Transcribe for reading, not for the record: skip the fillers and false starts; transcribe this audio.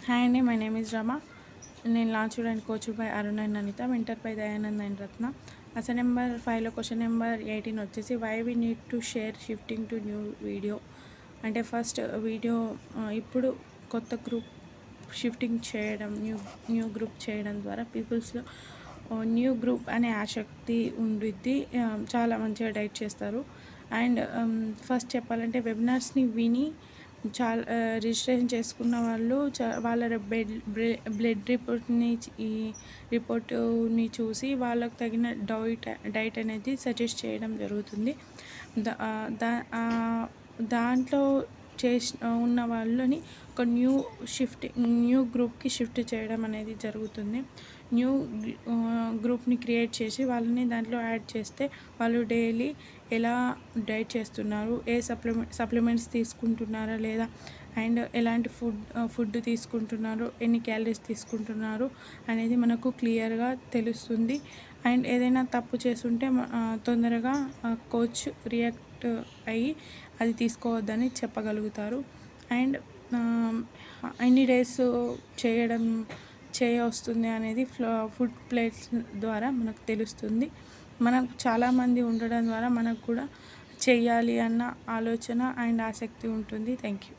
Hi అండి, my name is Rama. నేను launched and coached by Arun and Anita, mentor by Dayanand and Ratna. Assign number 5లో question number 18 వచ్చేసి why we need to share shifting to new video. అంటే first video ఇప్పుడు కొత్త group shifting చేయడం, new group చేయడం ద్వారా పీపుల్స్లో న్యూ గ్రూప్ అనే ఆసక్తి ఉండిద్ది. చాలా మంచిగా డైట్ చేస్తారు. అండ్ ఫస్ట్ చెప్పాలంటే వెబినార్స్ని విని చాలా రిజిస్ట్రేషన్ చేసుకున్న వాళ్ళు వాళ్ళ బ్లడ్ రిపోర్ట్ని చూసి వాళ్ళకు తగిన డైట్ అనేది సజెస్ట్ చేయడం జరుగుతుంది. దాంట్లో ఉన్న వాళ్ళని ఒక న్యూ గ్రూప్కి షిఫ్ట్ చేయడం అనేది జరుగుతుంది. న్యూ గ్రూప్ని క్రియేట్ చేసి వాళ్ళని దాంట్లో యాడ్ చేస్తే వాళ్ళు డైలీ ఎలా డైట్ చేస్తున్నారు, ఏ సప్లిమెంట్స్ తీసుకుంటున్నారా లేదా, అండ్ ఎలాంటి ఫుడ్ తీసుకుంటున్నారు, ఎన్ని క్యాలరీస్ తీసుకుంటున్నారు అనేది మనకు క్లియర్గా తెలుస్తుంది. అండ్ ఏదైనా తప్పు చేస్తుంటే తొందరగా కోచ్ రియాక్ట్ అయ్యి అది తీసుకోవద్దని చెప్పగలుగుతారు. అండ్ ఎన్ని డేస్ చేయవస్తుంది అనేది ఫుడ్ ప్లేట్స్ ద్వారా మనకు తెలుస్తుంది. మనకు చాలామంది ఉండడం ద్వారా మనకు కూడా చెయ్యాలి అన్న ఆలోచన అండ్ ఆసక్తి ఉంటుంది. Thank you.